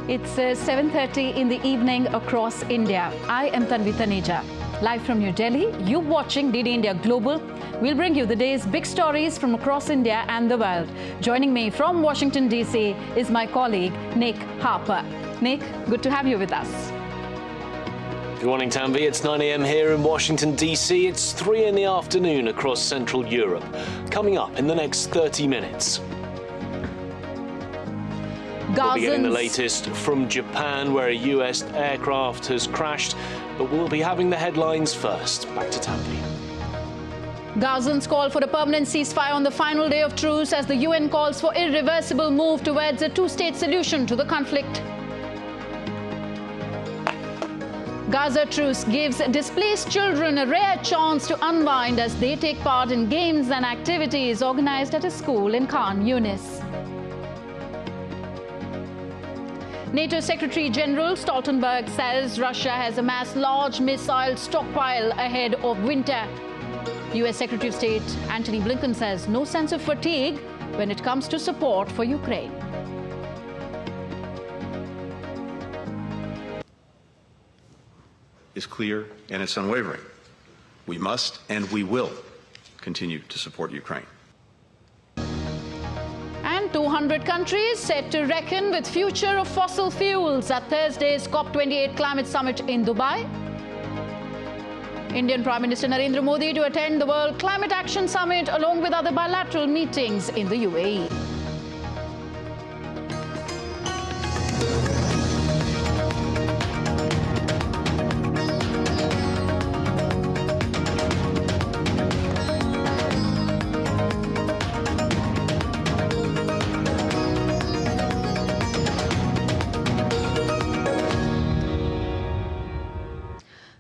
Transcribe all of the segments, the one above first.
It's 7:30 in the evening across India. I am Tanvi Taneja. Live from New Delhi, you're watching DD India Global. We'll bring you the day's big stories from across India and the world. Joining me from Washington, D.C. is my colleague, Nick Harper. Nick, good to have you with us. Good morning, Tanvi. It's 9 a.m. here in Washington, D.C. It's 3 in the afternoon across Central Europe. Coming up in the next 30 minutes. We'll be getting the latest from Japan, where a US aircraft has crashed, but we'll be having the headlines first. Back to Tanvi. Gazan's call for a permanent ceasefire on the final day of truce as the UN calls for irreversible move towards a two-state solution to the conflict. Gaza truce gives displaced children a rare chance to unwind as they take part in games and activities organized at a school in Khan Yunis. NATO Secretary General Stoltenberg says Russia has amassed large missile stockpile ahead of winter. US Secretary of State Antony Blinken says no sense of fatigue when it comes to support for Ukraine. Is clear and it's unwavering. We must and we will continue to support Ukraine. And 200 countries set to reckon with future of fossil fuels at Thursday's COP28 climate summit in Dubai. Indian Prime Minister Narendra Modi to attend the World Climate Action Summit along with other bilateral meetings in the UAE.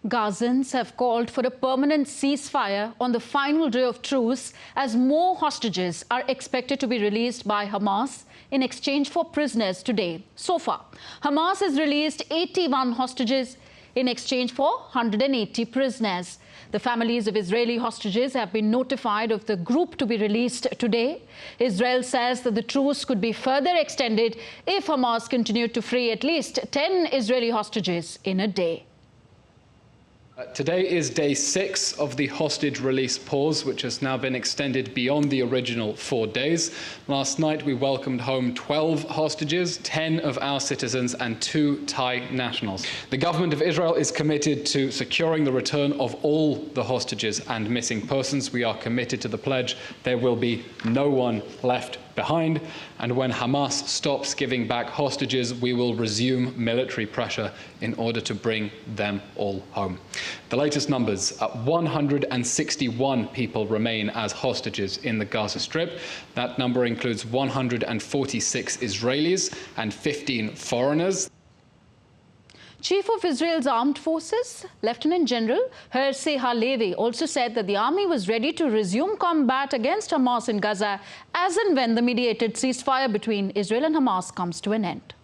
Gazans have called for a permanent ceasefire on the final day of truce as more hostages are expected to be released by Hamas in exchange for prisoners today. So far, Hamas has released 81 hostages in exchange for 180 prisoners. The families of Israeli hostages have been notified of the group to be released today. Israel says that the truce could be further extended if Hamas continued to free at least 10 Israeli hostages in a day. Today is day 6 of the hostage release pause, which has now been extended beyond the original 4 days. Last night, we welcomed home 12 hostages, 10 of our citizens and 2 Thai nationals. The government of Israel is committed to securing the return of all the hostages and missing persons. We are committed to the pledge. There will be no one left behind, and when Hamas stops giving back hostages, we will resume military pressure in order to bring them all home. The latest numbers, 161 people remain as hostages in the Gaza Strip. That number includes 146 Israelis and 15 foreigners. Chief of Israel's Armed Forces, Lieutenant General Herzi Halevi, also said that the army was ready to resume combat against Hamas in Gaza as and when the mediated ceasefire between Israel and Hamas comes to an end.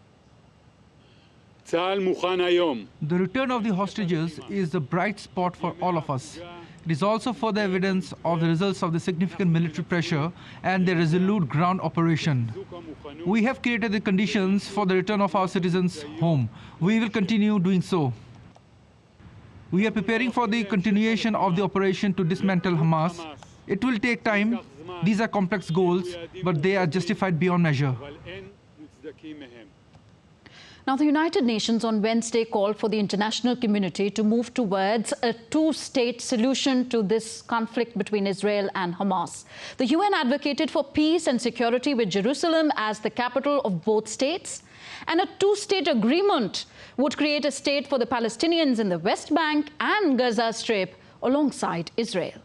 The return of the hostages is a bright spot for all of us. It is also further evidence of the results of the significant military pressure and the resolute ground operation. We have created the conditions for the return of our citizens home. We will continue doing so. We are preparing for the continuation of the operation to dismantle Hamas. It will take time. These are complex goals, but they are justified beyond measure. Now, the United Nations on Wednesday called for the international community to move towards a two-state solution to this conflict between Israel and Hamas. The UN advocated for peace and security with Jerusalem as the capital of both states, and a two-state agreement would create a state for the Palestinians in the West Bank and Gaza Strip alongside Israel.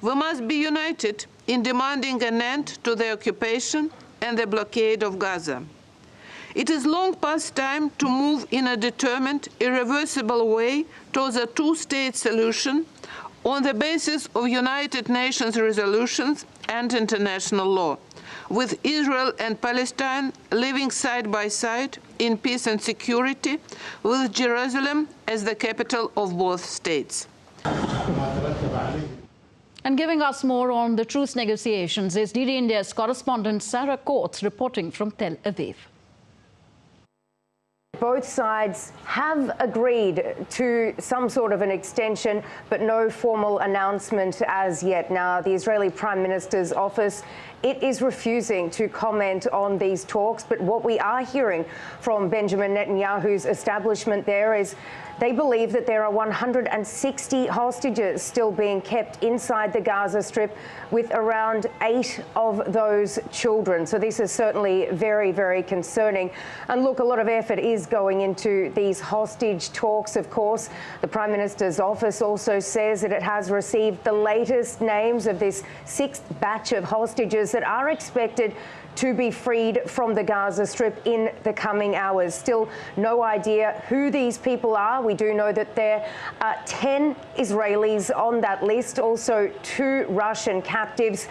We must be united in demanding an end to the occupation and the blockade of Gaza. It is long past time to move in a determined, irreversible way towards a two-state solution on the basis of United Nations resolutions and international law, with Israel and Palestine living side by side in peace and security, with Jerusalem as the capital of both states. And giving us more on the truce negotiations is DD India's correspondent Sarah Coates reporting from Tel Aviv. Both sides have agreed to some sort of an extension, but no formal announcement as yet. Now, the Israeli Prime Minister's office, it is refusing to comment on these talks. But what we are hearing from Benjamin Netanyahu's establishment there is they believe that there are 160 hostages still being kept inside the Gaza Strip, with around 8 of those children. So this is certainly very, very concerning. And look, a lot of effort is going into these hostage talks, of course. The Prime Minister's office also says that it has received the latest names of this 6th batch of hostages that are expected to be freed from the Gaza Strip in the coming hours. Still no idea who these people are. We do know that there are 10 Israelis on that list, also 2 Russian captives.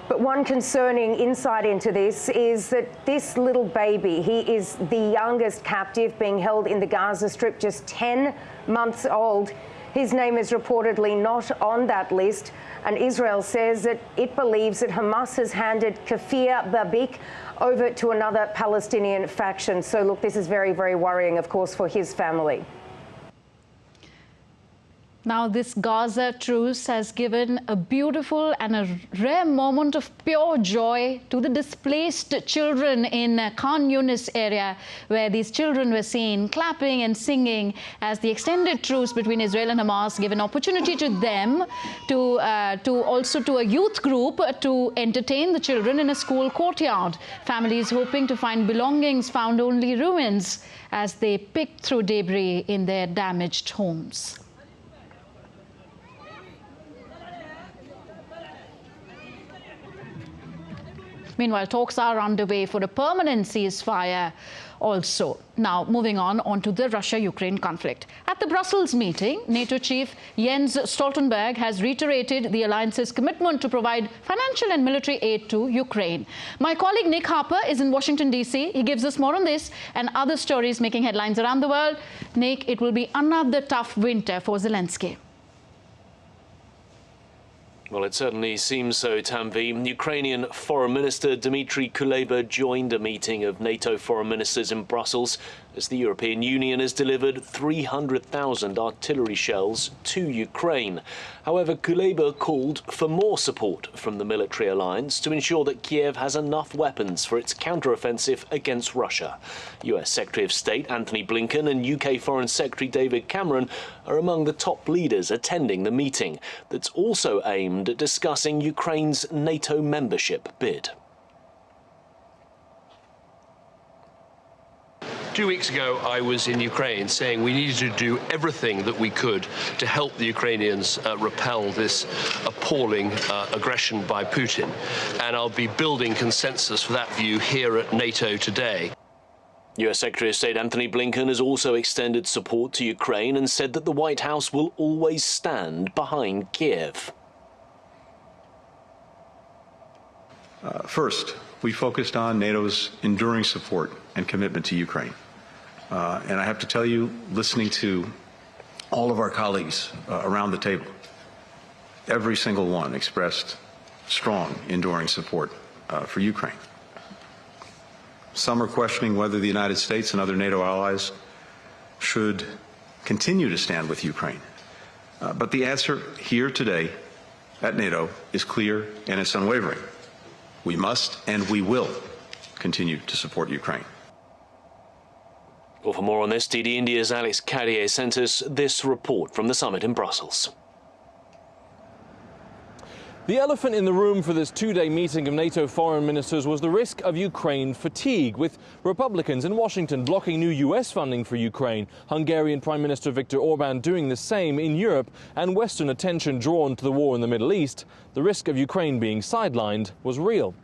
But one concerning insight into this is that this little baby, he is the youngest captive being held in the Gaza Strip, just 10 months old. His name is reportedly not on that list, and Israel says that it believes that Hamas has handed Kafir Babik over to another Palestinian faction. So look, this is very, very worrying, of course, for his family. Now, this Gaza truce has given a beautiful and a rare moment of pure joy to the displaced children in Khan Yunis area, where these children were seen clapping and singing as the extended truce between Israel and Hamas gave an opportunity to them to a youth group to entertain the children in a school courtyard. Families hoping to find belongings found only ruins as they picked through debris in their damaged homes. Meanwhile, talks are underway for a permanent ceasefire also. Now, moving on to the Russia-Ukraine conflict. At the Brussels meeting, NATO chief Jens Stoltenberg has reiterated the alliance's commitment to provide financial and military aid to Ukraine. My colleague Nick Harper is in Washington, D.C. He gives us more on this and other stories making headlines around the world. Nick, it will be another tough winter for Zelensky. Well, it certainly seems so, Tanvi. Ukrainian Foreign Minister Dmitry Kuleba joined a meeting of NATO foreign ministers in Brussels as the European Union has delivered 300,000 artillery shells to Ukraine. However, Kuleba called for more support from the military alliance to ensure that Kiev has enough weapons for its counteroffensive against Russia. US Secretary of State Anthony Blinken and UK Foreign Secretary David Cameron are among the top leaders attending the meeting that's also aimed at discussing Ukraine's NATO membership bid. 2 weeks ago, I was in Ukraine saying we needed to do everything that we could to help the Ukrainians repel this appalling aggression by Putin. And I'll be building consensus for that view here at NATO today. US Secretary of State Anthony Blinken has also extended support to Ukraine and said that the White House will always stand behind Kiev. First, we focused on NATO's enduring support and commitment to Ukraine. And I have to tell you, listening to all of our colleagues around the table, every single one expressed strong, enduring support for Ukraine. Some are questioning whether the United States and other NATO allies should continue to stand with Ukraine. But the answer here today at NATO is clear and it's unwavering. We must and we will continue to support Ukraine. Well, for more on this, DD India's Alex Carrier sent us this report from the summit in Brussels. The elephant in the room for this two-day meeting of NATO foreign ministers was the risk of Ukraine fatigue, with Republicans in Washington blocking new US funding for Ukraine, Hungarian Prime Minister Viktor Orban doing the same in Europe, and Western attention drawn to the war in the Middle East. The risk of Ukraine being sidelined was real.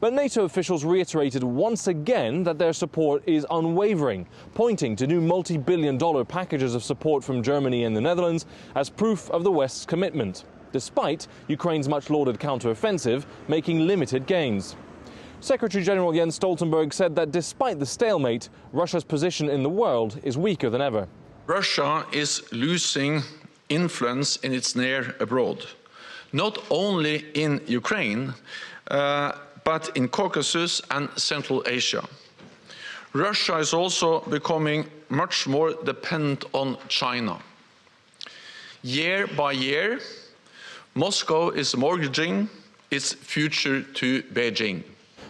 But NATO officials reiterated once again that their support is unwavering, pointing to new multi-billion-dollar packages of support from Germany and the Netherlands as proof of the West's commitment, despite Ukraine's much-lauded counter-offensive making limited gains. Secretary General Jens Stoltenberg said that despite the stalemate, Russia's position in the world is weaker than ever. Russia is losing influence in its near abroad. not only in Ukraine, but in Caucasus and Central Asia. Russia is also becoming much more dependent on China. Year by year, Moscow is mortgaging its future to Beijing.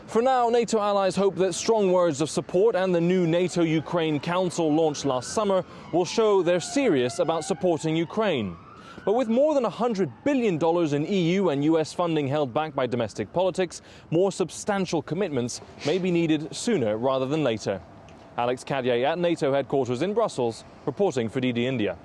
For now, NATO allies hope that strong words of support and the new NATO-Ukraine Council launched last summer will show they're serious about supporting Ukraine. But with more than $100 billion in EU and US funding held back by domestic politics, more substantial commitments may be needed sooner rather than later. Alex Cadier at NATO headquarters in Brussels, reporting for DD India.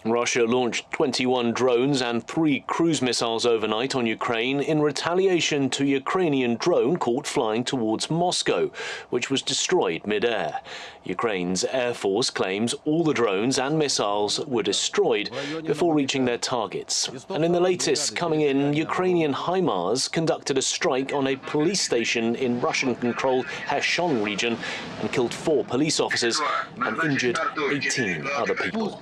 Russia launched 21 drones and 3 cruise missiles overnight on Ukraine in retaliation to a Ukrainian drone caught flying towards Moscow, which was destroyed mid-air. Ukraine's Air Force claims all the drones and missiles were destroyed before reaching their targets. And in the latest coming in, Ukrainian HIMARS conducted a strike on a police station in Russian-controlled Kherson region and killed 4 police officers and injured 18 other people.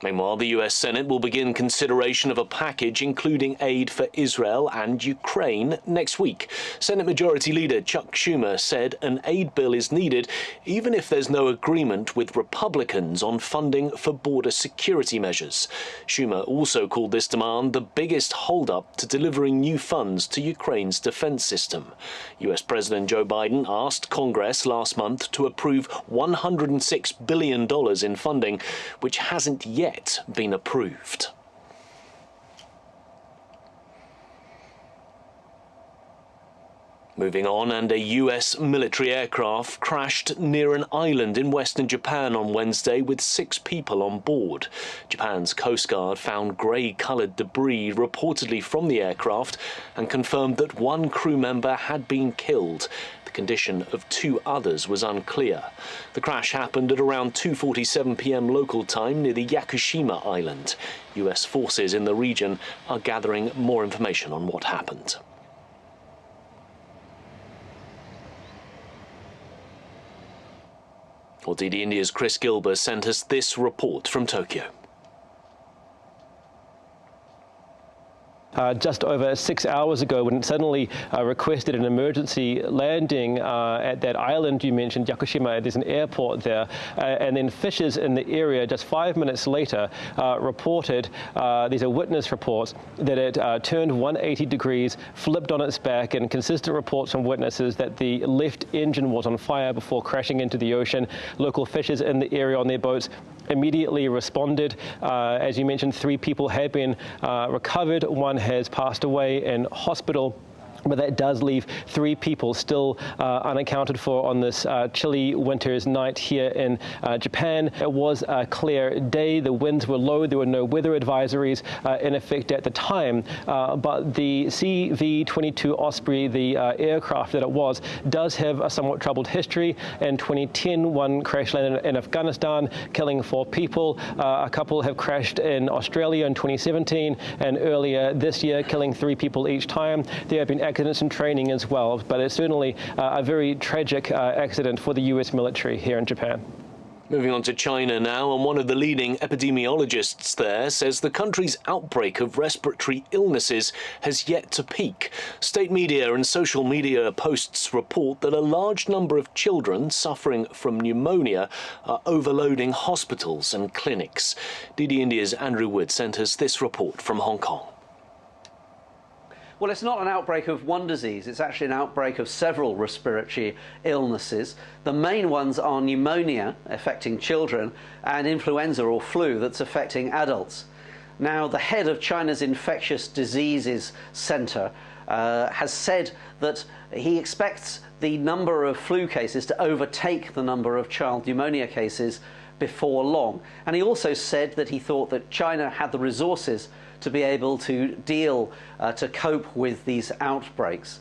Meanwhile, the US Senate will begin consideration of a package including aid for Israel and Ukraine next week. Senate Majority Leader Chuck Schumer said an aid bill is needed even if there's no agreement with Republicans on funding for border security measures. Schumer also called this demand the biggest holdup to delivering new funds to Ukraine's defense system. US President Joe Biden asked Congress last month to approve $106 billion in funding, which hasn't yet been approved. Moving on, and a US military aircraft crashed near an island in western Japan on Wednesday with 6 people on board. Japan's Coast Guard found grey-coloured debris reportedly from the aircraft and confirmed that 1 crew member had been killed. The condition of 2 others was unclear. The crash happened at around 2:47 p.m. local time near the Yakushima Island. US forces in the region are gathering more information on what happened. Well, DD India's Chris Gilbert sent us this report from Tokyo. Just over 6 hours ago, when it suddenly requested an emergency landing at that island you mentioned, Yakushima. There's an airport there, and then fishers in the area just 5 minutes later reported, these are witness reports, that it turned 180 degrees, flipped on its back, and consistent reports from witnesses that the left engine was on fire before crashing into the ocean. Local fishers in the area on their boats immediately responded. As you mentioned, 3 people have been recovered. 1 has passed away in hospital. But that does leave 3 people still unaccounted for on this chilly winter's night here in Japan. It was a clear day. The winds were low. There were no weather advisories in effect at the time. But the CV-22 Osprey, the aircraft that it was, does have a somewhat troubled history. In 2010, 1 crash landed in Afghanistan, killing 4 people. A couple have crashed in Australia in 2017, and earlier this year, killing 3 people each time. There have been accidents in training as well, but it's certainly a very tragic accident for the US military here in Japan. Moving on to China now, and one of the leading epidemiologists there says the country's outbreak of respiratory illnesses has yet to peak. State media and social media posts report that a large number of children suffering from pneumonia are overloading hospitals and clinics. DD India's Andrew Wood sent us this report from Hong Kong. Well, it's not an outbreak of one disease, it's actually an outbreak of several respiratory illnesses. The main ones are pneumonia, affecting children, and influenza or flu that's affecting adults. Now, the head of China's Infectious Diseases Center has said that he expects the number of flu cases to overtake the number of child pneumonia cases before long. And he also said that he thought that China had the resources to be able to to cope with these outbreaks.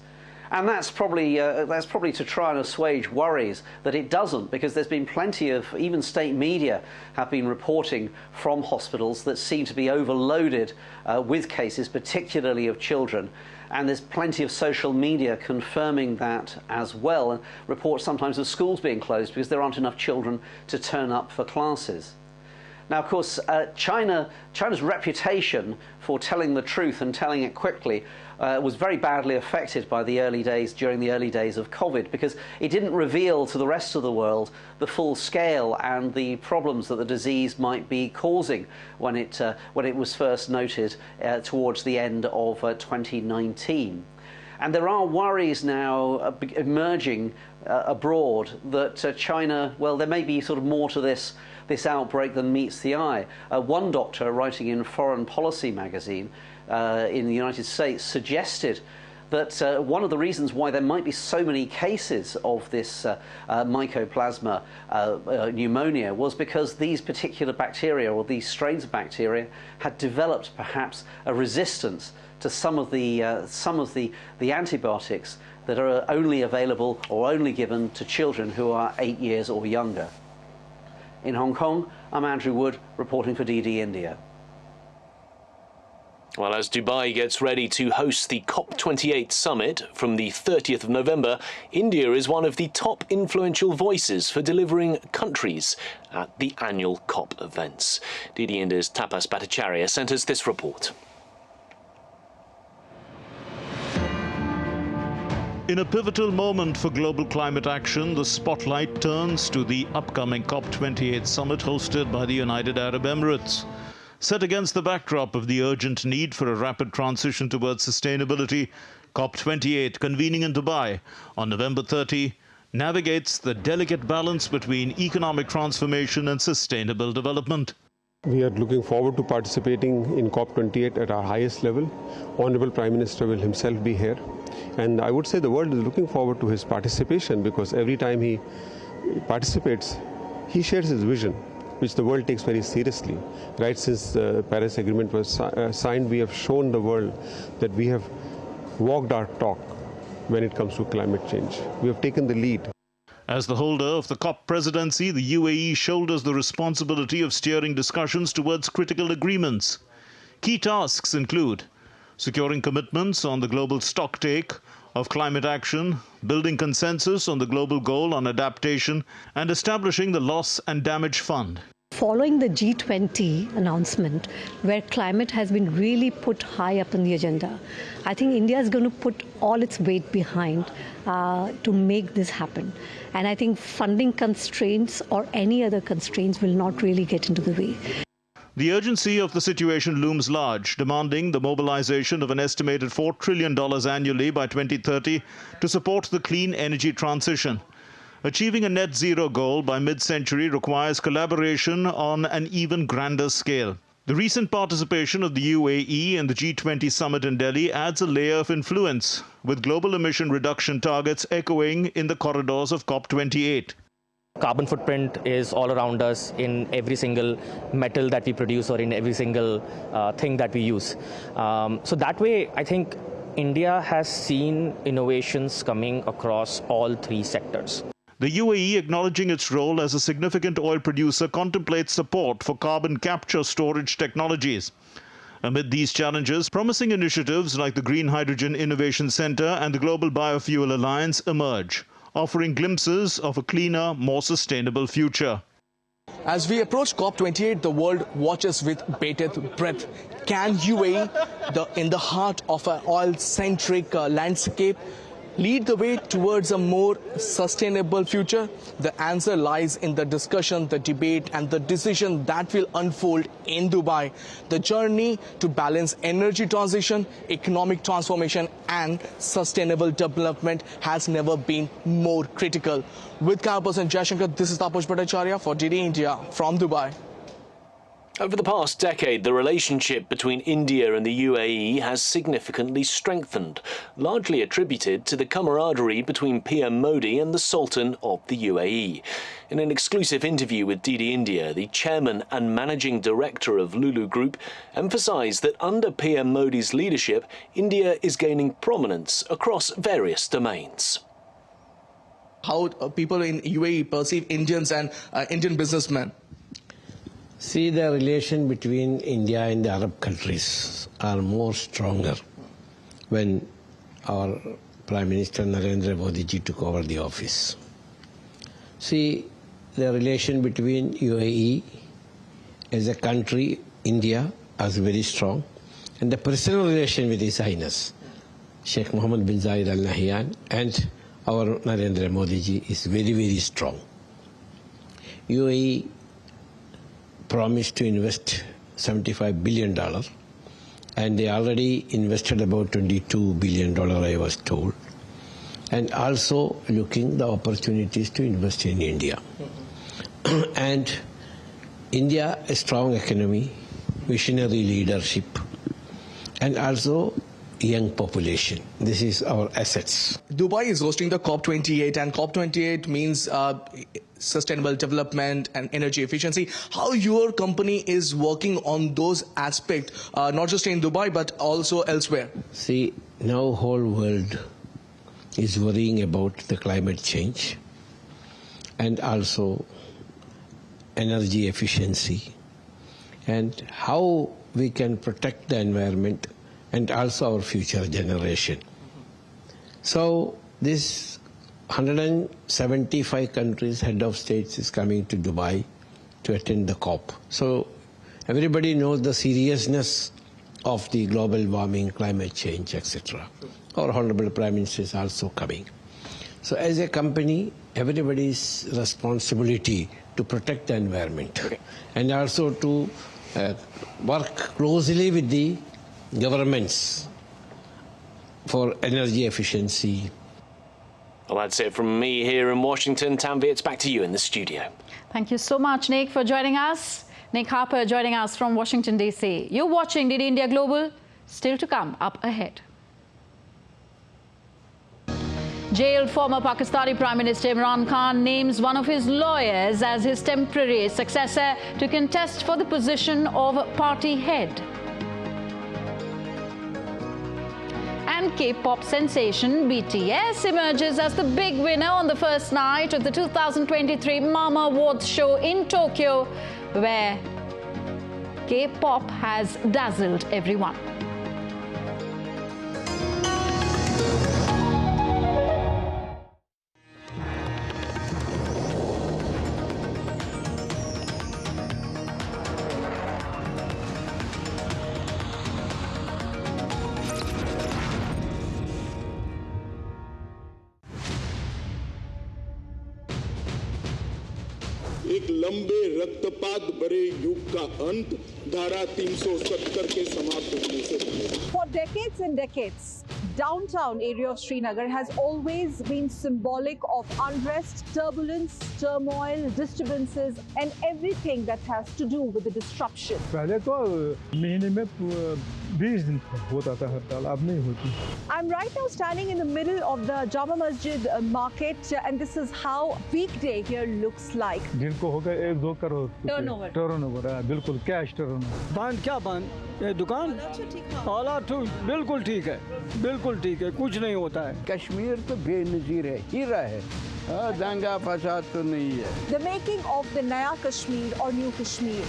And that's probably to try and assuage worries that it doesn't, because there's been plenty of, even state media have been reporting from hospitals that seem to be overloaded with cases, particularly of children. And there's plenty of social media confirming that as well, and reports sometimes of schools being closed because there aren't enough children to turn up for classes. Now, of course, China's reputation for telling the truth and telling it quickly was very badly affected by during the early days of COVID, because it didn't reveal to the rest of the world the full scale and the problems that the disease might be causing when it was first noted towards the end of 2019. And there are worries now emerging abroad that China, well, there may be sort of more to this outbreak than meets the eye. One doctor writing in Foreign Policy magazine in the United States suggested that one of the reasons why there might be so many cases of this mycoplasma pneumonia was because these particular bacteria, or these strains of bacteria, had developed perhaps a resistance to some of the antibiotics that are only available or only given to children who are 8 years or younger. In Hong Kong, I'm Andrew Wood, reporting for DD India. Well, as Dubai gets ready to host the COP28 summit from the 30th of November, India is one of the top influential voices for delivering countries at the annual COP events. DD India's Tapas Bhattacharya sent us this report. In a pivotal moment for global climate action, the spotlight turns to the upcoming COP28 summit hosted by the United Arab Emirates. Set against the backdrop of the urgent need for a rapid transition towards sustainability, COP28, convening in Dubai on November 30, navigates the delicate balance between economic transformation and sustainable development. We are looking forward to participating in COP28 at our highest level. Honorable Prime Minister will himself be here. And I would say the world is looking forward to his participation, because every time he participates, he shares his vision, which the world takes very seriously. Right since the Paris Agreement was signed, we have shown the world that we have walked our talk when it comes to climate change. We have taken the lead. As the holder of the COP presidency, the UAE shoulders the responsibility of steering discussions towards critical agreements. Key tasks include securing commitments on the global stocktake of climate action, building consensus on the global goal on adaptation, and establishing the Loss and Damage Fund. Following the G20 announcement, where climate has been really put high up on the agenda, I think India is going to put all its weight behind to make this happen. And I think funding constraints or any other constraints will not really get into the way. The urgency of the situation looms large, demanding the mobilization of an estimated $4 trillion annually by 2030 to support the clean energy transition. Achieving a net zero goal by mid-century requires collaboration on an even grander scale. The recent participation of the UAE in the G20 summit in Delhi adds a layer of influence, with global emission reduction targets echoing in the corridors of COP28. Carbon footprint is all around us in every single metal that we produce or in every single thing that we use. So that way, I think India has seen innovations coming across all three sectors. The UAE, acknowledging its role as a significant oil producer, contemplates support for carbon capture storage technologies. Amid these challenges, promising initiatives like the Green Hydrogen Innovation Center and the Global Biofuel Alliance emerge, offering glimpses of a cleaner, more sustainable future. As we approach COP28, the world watches with bated breath. Can UAE, in the heart of an oil-centric landscape, lead the way towards a more sustainable future? The answer lies in the discussion, the debate, and the decision that will unfold in Dubai. The journey to balance energy transition, economic transformation, and sustainable development has never been more critical. With Campus and Jayashankar, this is Tapas Bhattacharya for DD India from Dubai. Over the past decade, the relationship between India and the UAE has significantly strengthened, largely attributed to the camaraderie between PM Modi and the Sultan of the UAE. In an exclusive interview with DD India, the chairman and managing director of Lulu Group emphasised that under PM Modi's leadership, India is gaining prominence across various domains. How people in UAE perceive Indians and Indian businessmen? See, the relation between India and the Arab countries are more stronger when our Prime Minister Narendra Modi ji took over the office. See, the relation between UAE as a country, India, is very strong, and the personal relation with His Highness Sheikh Mohammed bin Zayed Al Nahyan and our Narendra Modi ji is very, very strong. UAE promised to invest $75 billion, and they already invested about $22 billion, I was told, and also looking the opportunities to invest in India. And India, a strong economy, visionary leadership, and also young population. This is our assets. Dubai is hosting the COP28, and COP28 means sustainable development and energy efficiency. How your company is working on those aspects, not just in Dubai, but also elsewhere? See, now whole world is worrying about the climate change and also energy efficiency and how we can protect the environment and also our future generation. So this 175 countries, head of states is coming to Dubai to attend the COP. So everybody knows the seriousness of the global warming, climate change, etc. Our Honorable Prime Minister is also coming. So as a company, everybody's responsibility to protect the environment and also to work closely with the governments for energy efficiency. Well, that's it from me here in Washington. Tanvi, it's back to you in the studio. Thank you so much, Nick, for joining us. Nick Harper joining us from Washington, D.C. You're watching DD India Global. Still to come up ahead. Jailed former Pakistani Prime Minister Imran Khan names one of his lawyers as his temporary successor to contest for the position of party head. And K-pop sensation BTS emerges as the big winner on the first night of the 2023 Mama Awards show in Tokyo, where K-pop has dazzled everyone. एक लंबे रक्तपात भरे युग का अंत धारा 370 के समाप्त होने से पहले। For decades and decades, downtown area of Srinagar has always been symbolic of unrest, turbulence, turmoil, disturbances, and everything that has to do with the disruption. पहले तो महीने में 20 दिन होता था हड़ताल, अब नहीं होती। I'm right now standing in the middle of the Jama Masjid market, and this is how weekday here looks like. जिनको होगा 1-2 करोड़ टर्नओवर है, बिल्कुल कैश टर्नओवर। बंद क्या बंद? ये दुकान हालात बिल्कुल ठीक है, बिल्कुल ठीक है, कुछ नहीं होता है। कश्मीर तो बेनजीर है, हीरा है, दंगा फसाद तो नहीं है। The making of the Naya Kashmir or New Kashmir.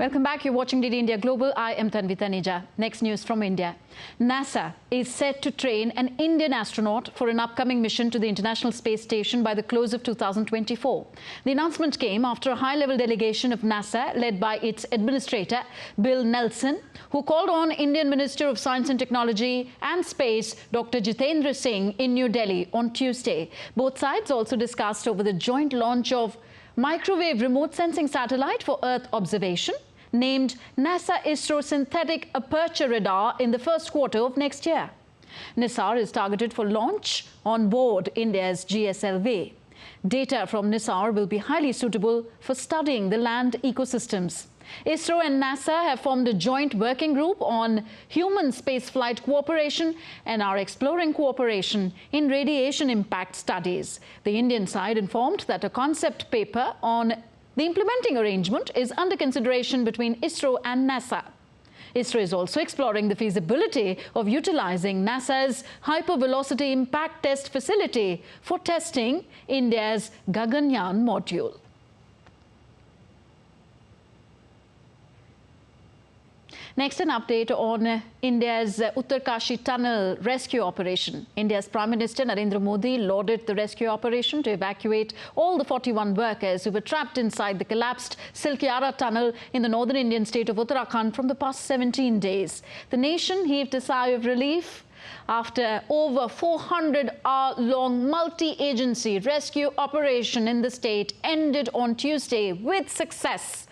Welcome back. You're watching DD India Global. I am Tanvi Taneja. Next news from India. NASA is set to train an Indian astronaut for an upcoming mission to the International Space Station by the close of 2024. The announcement came after a high-level delegation of NASA, led by its administrator, Bill Nelson, who called on Indian Minister of Science and Technology and Space, Dr. Jitendra Singh, in New Delhi on Tuesday. Both sides also discussed over the joint launch of microwave remote sensing satellite for Earth observation, named NASA ISRO Synthetic Aperture Radar, in the first quarter of next year. Nisar is targeted for launch on board India's GSLV. Data from Nisar will be highly suitable for studying the land ecosystems. ISRO and NASA have formed a joint working group on human spaceflight cooperation and are exploring cooperation in radiation impact studies. The Indian side informed that a concept paper on the implementing arrangement is under consideration between ISRO and NASA. ISRO is also exploring the feasibility of utilizing NASA's hypervelocity impact test facility for testing India's Gaganyaan module. Next, an update on India's Uttarkashi tunnel rescue operation. India's Prime Minister Narendra Modi lauded the rescue operation to evacuate all the 41 workers who were trapped inside the collapsed Silkyara tunnel in the northern Indian state of Uttarakhand from the past 17 days. The nation heaved a sigh of relief after over 400-hour-long multi-agency rescue operation in the state ended on Tuesday with success.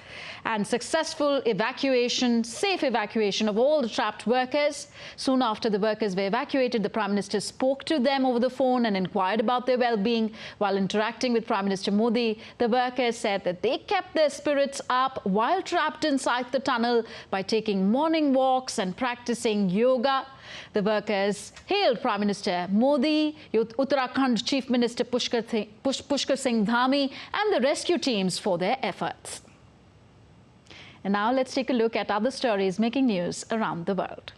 And successful evacuation, safe evacuation of all the trapped workers. Soon after the workers were evacuated, the Prime Minister spoke to them over the phone and inquired about their well-being. While interacting with Prime Minister Modi, the workers said that they kept their spirits up while trapped inside the tunnel by taking morning walks and practicing yoga. The workers hailed Prime Minister Modi, Uttarakhand Chief Minister Pushkar Singh Dhami and the rescue teams for their efforts. And now let's take a look at other stories making news around the world.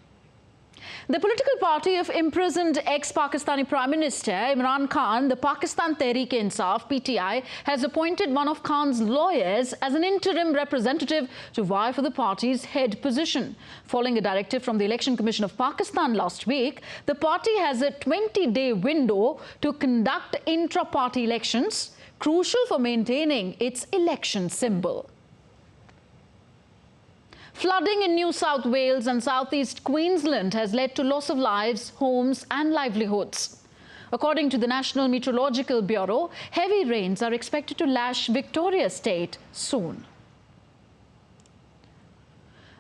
The political party of imprisoned ex-Pakistani Prime Minister Imran Khan, the Pakistan Tehreek-e-Insaf (PTI), has appointed one of Khan's lawyers as an interim representative to vie for the party's head position. Following a directive from the Election Commission of Pakistan last week, the party has a 20-day window to conduct intra-party elections, crucial for maintaining its election symbol. Flooding in New South Wales and southeast Queensland has led to loss of lives, homes and livelihoods. According to the National Meteorological Bureau, heavy rains are expected to lash Victoria State soon.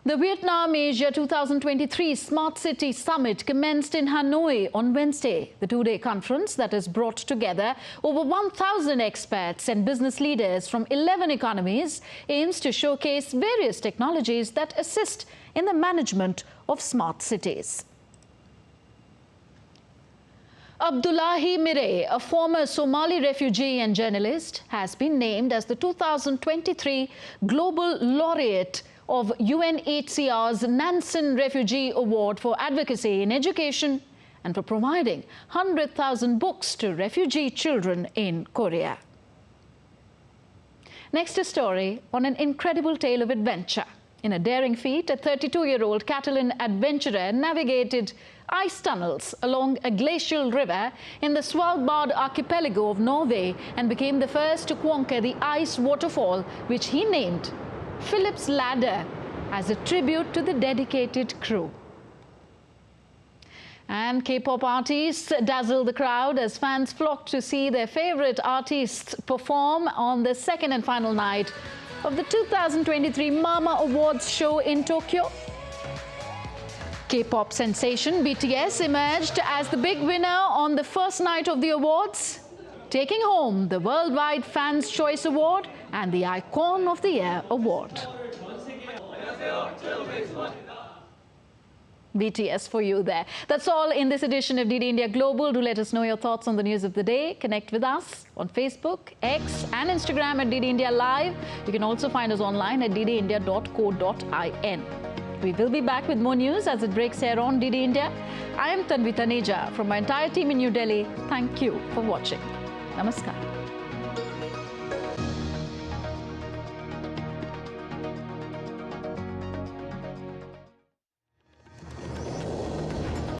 The Vietnam Asia 2023 Smart City Summit commenced in Hanoi on Wednesday. The two-day conference that has brought together over 1,000 experts and business leaders from 11 economies aims to showcase various technologies that assist in the management of smart cities. Abdullahi Mire, a former Somali refugee and journalist, has been named as the 2023 Global Laureate of UNHCR's Nansen Refugee Award for Advocacy in Education and for providing 100,000 books to refugee children in Korea. Next, a story on an incredible tale of adventure. In a daring feat, a 32-year-old Catalan adventurer navigated ice tunnels along a glacial river in the Svalbard archipelago of Norway and became the first to conquer the ice waterfall, which he named Philip's Ladder, as a tribute to the dedicated crew. And K-pop artists dazzle the crowd as fans flock to see their favorite artists perform on the second and final night of the 2023 Mama Awards show in Tokyo. K-pop sensation BTS emerged as the big winner on the first night of the awards, taking home the Worldwide Fans' Choice Award and the Icon of the Year Award. BTS for you there. That's all in this edition of DD India Global. Do let us know your thoughts on the news of the day. Connect with us on Facebook, X and Instagram at DD India Live. You can also find us online at ddindia.co.in. We will be back with more news as it breaks here on DD India. I am Tanvi Taneja from my entire team in New Delhi. Thank you for watching. Namaskar.